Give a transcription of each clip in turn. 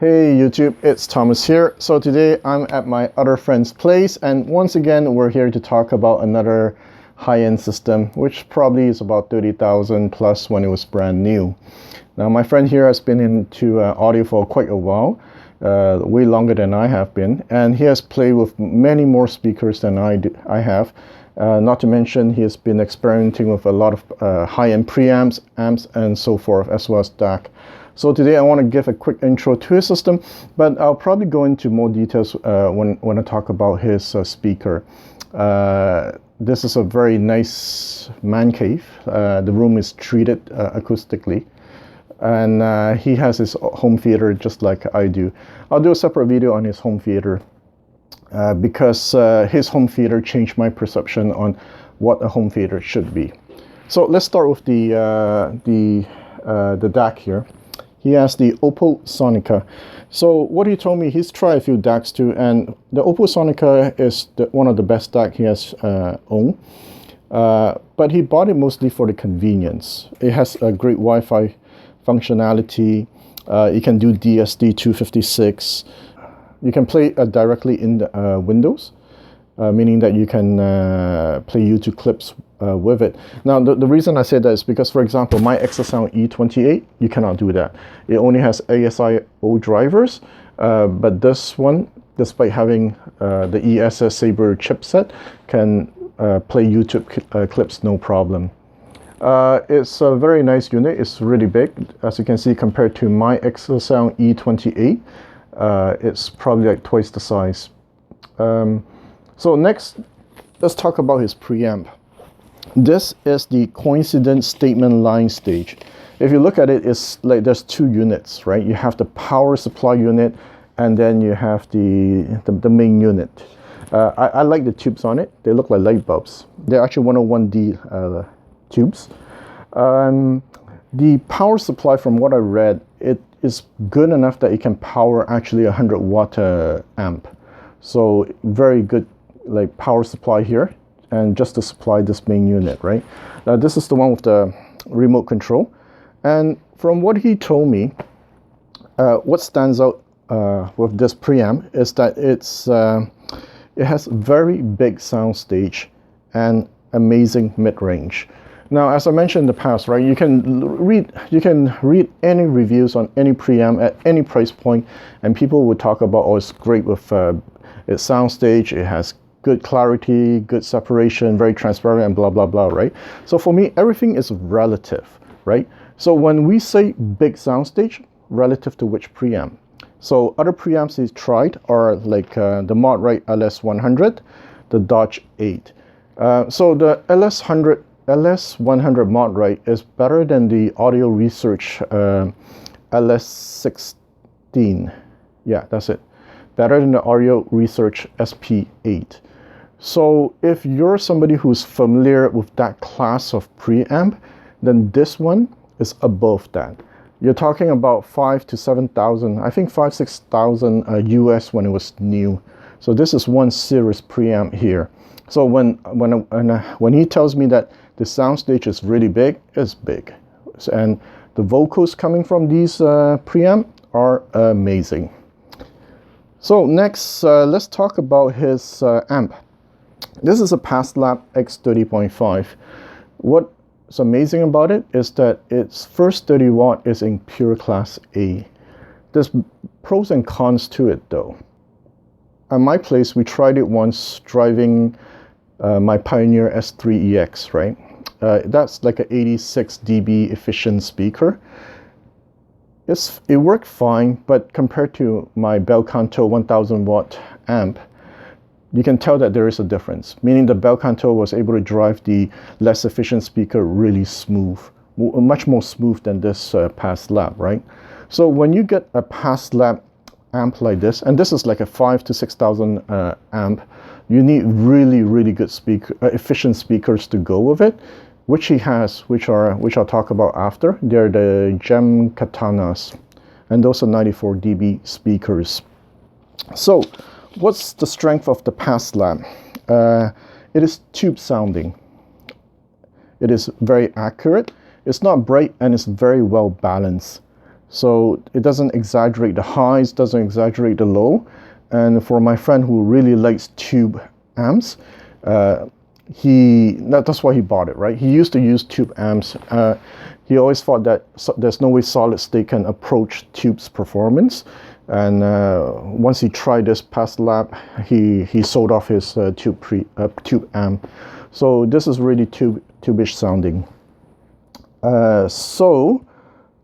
Hey YouTube, it's Thomas here. So today I'm at my other friend's place, and once again we're here to talk about another high-end system, which probably is about 30,000 plus when it was brand new. Now my friend here has been into audio for quite a while, way longer than I have been, and he has played with many more speakers than I have. Not to mention he has been experimenting with a lot of high-end preamps, amps, and so forth, as well as DAC. So today I want to give a quick intro to his system, but I'll probably go into more details when I talk about his speaker. This is a very nice man cave. The room is treated acoustically, and he has his home theater just like I do. I'll do a separate video on his home theater because his home theater changed my perception on what a home theater should be. So let's start with the DAC here. He has the Oppo Sonica. So what he told me, he's tried a few DACs too, and the Oppo Sonica is one of the best DAC he has owned. But he bought it mostly for the convenience. It has a great Wi-Fi functionality. You can do DSD 256. You can play directly in the Windows, meaning that you can play YouTube clips with it. Now the reason I say that is because, for example, my Exosound E28, you cannot do that. It only has ASIO drivers, but this one, despite having the ESS Sabre chipset, can play YouTube clips no problem. It's a very nice unit. It's really big, as you can see, compared to my Exosound E28. It's probably like twice the size. So next, let's talk about his preamp. This is the Coincident Statement Linestage. If you look at it, it's like there's two units, right? You have the power supply unit, and then you have the main unit. I like the tubes on it. They look like light bulbs. They're actually 101D tubes. The power supply, from what I read, it is good enough that it can power actually a 100-watt amp. So very good like power supply here, and just to supply this main unit, right? Now this is the one with the remote control, and from what he told me, what stands out with this preamp is that it has very big soundstage and amazing mid-range. Now, as I mentioned in the past, right, you can read any reviews on any preamp at any price point, and people would talk about, oh, it's great with its soundstage, it has good clarity, good separation, very transparent, and blah blah blah, right? So for me, everything is relative, right? So when we say big soundstage, relative to which preamp? So other preamps he's tried are like the Modrite LS100, the Dodge 8. So the LS100 Modrite is better than the Audio Research LS16. Yeah, that's it. Better than the Audio Research SP8. So if you're somebody who's familiar with that class of preamp, then this one is above that. You're talking about 5,000 to 7,000, I think 5,000 to 6,000 US when it was new. So this is one serious preamp here. So when he tells me that the soundstage is really big, it's big, and the vocals coming from these preamp are amazing. So next, let's talk about his amp. This is a Passlab X30.5. What's amazing about it is that its first 30 watt is in pure class A. There's pros and cons to it though. At my place, we tried it once driving my Pioneer S3EX, right? That's like an 86 dB efficient speaker. It worked fine, but compared to my Bel Canto 1000 watt amp, you can tell that there is a difference, meaning the Bel Canto was able to drive the less efficient speaker really smooth, much more smooth than this Passlab, right? So when you get a Passlab amp like this, and this is like a 5,000 to 6,000 amp, you need really, really good efficient speakers to go with it, which he has, which I'll talk about after. They're the Gemme Katanas, and those are 94 dB speakers. So what's the strength of the Passlab? It is tube sounding. It is very accurate. It's not bright, and it's very well balanced. So it doesn't exaggerate the highs, doesn't exaggerate the low. And for my friend who really likes tube amps, that's why he bought it, right? He used to use tube amps. He always thought that there's no way solid state can approach tube's performance. And once he tried this Passlab, he sold off his tube amp. So this is really tube-ish sounding. So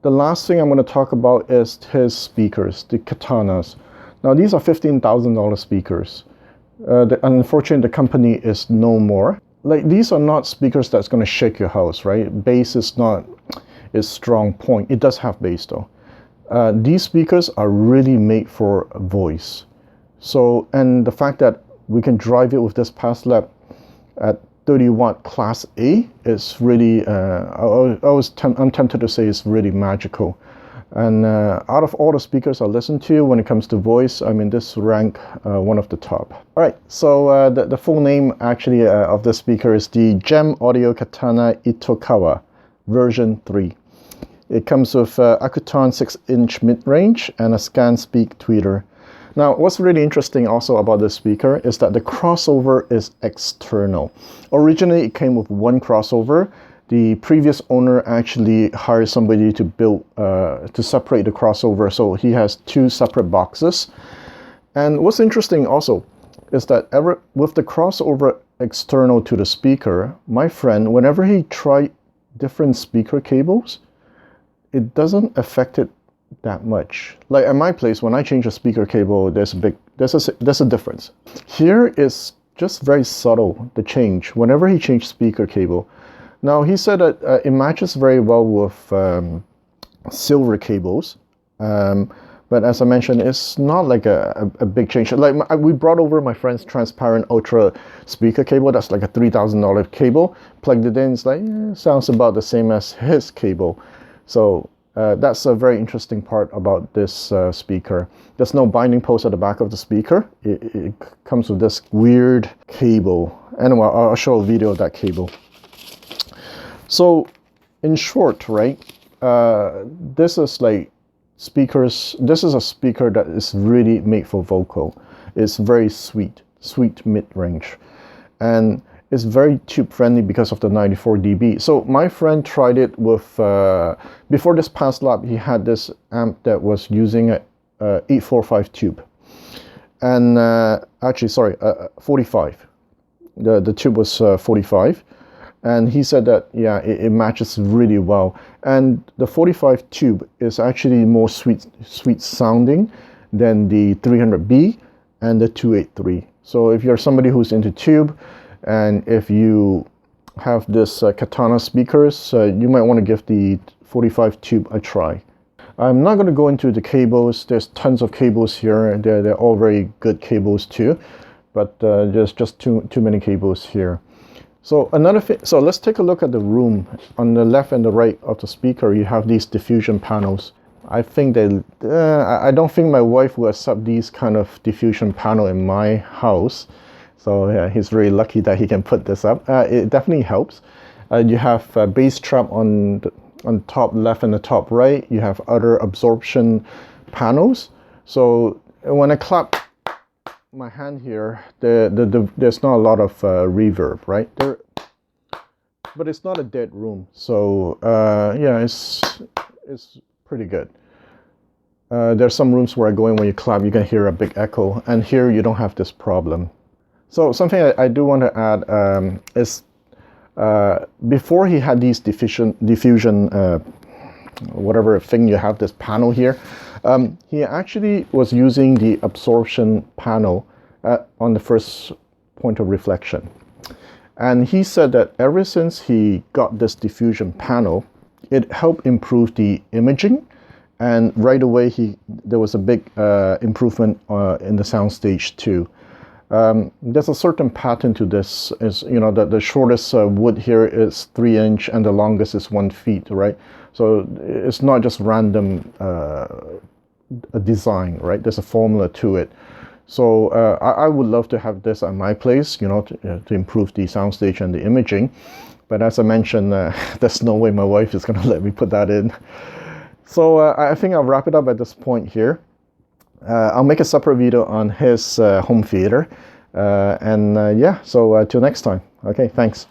the last thing I'm going to talk about is his speakers, the Katanas. Now these are $15,000 speakers. Unfortunately, the company is no more. Like, these are not speakers that's going to shake your house, right? Bass is not its strong point. It does have bass though. These speakers are really made for voice. So, and the fact that we can drive it with this Passlab at 30 watt class A is really, I'm tempted to say it's really magical. And out of all the speakers I listen to when it comes to voice, I mean, this rank one of the top. All right, so the full name actually of the speaker is the Gemme Katana Itokawa version 3. It comes with Akuton 6-inch mid-range and a scan speak tweeter. Now, what's really interesting also about this speaker is that the crossover is external. Originally, it came with one crossover. The previous owner actually hired somebody to build, to separate the crossover, so he has two separate boxes. And what's interesting also is that with the crossover external to the speaker, my friend, whenever he tried different speaker cables, it doesn't affect it that much. Like at my place, when I change a speaker cable, there's a difference. Here is just very subtle, the change, whenever he changed speaker cable. Now, he said that it matches very well with silver cables, but as I mentioned, it's not like a big change. Like we brought over my friend's transparent ultra speaker cable. That's like a $3,000 cable. Plugged it in, it's like, sounds about the same as his cable. So that's a very interesting part about this speaker. There's no binding post at the back of the speaker. It comes with this weird cable. Anyway, I'll show a video of that cable. So, in short, right, this is like speakers. This is a speaker that is really made for vocal. It's very sweet mid-range, and it's very tube friendly because of the 94 dB. So my friend tried it with before this Passlab. He had this amp that was using a 845 tube, and actually, sorry, 45. The tube was 45. And he said that, yeah, it matches really well. And the 45 tube is actually more sweet sounding than the 300B and the 283. So if you're somebody who's into tube, and if you have this Katana speakers, you might want to give the 45 tube a try. I'm not going to go into the cables. There's tons of cables here. They're all very good cables too, but there's just too many cables here. So another thing, so let's take a look at the room. On the left and the right of the speaker, you have these diffusion panels. I think I don't think my wife will accept these kind of diffusion panel in my house. So yeah, he's really lucky that he can put this up. It definitely helps. You have a bass trap on top left and the top right. You have other absorption panels. So when I clap my hand here, there's not a lot of reverb, right? But it's not a dead room, so yeah, it's pretty good. There's some rooms where I go in, when you clap, you can hear a big echo, and here you don't have this problem. So something I do want to add is before he had these diffusion whatever thing you have, this panel here, he actually was using the absorption panel on the first point of reflection. And he said that ever since he got this diffusion panel, it helped improve the imaging, and right away there was a big improvement in the soundstage too. There's a certain pattern to this. Is, you know, the shortest wood here is 3-inch and the longest is 1 feet, right? So it's not just random design, right? There's a formula to it. So I would love to have this at my place, you know, to improve the soundstage and the imaging. But as I mentioned, there's no way my wife is going to let me put that in. So I think I'll wrap it up at this point here. I'll make a separate video on his home theater. Yeah, so till next time. Okay, thanks.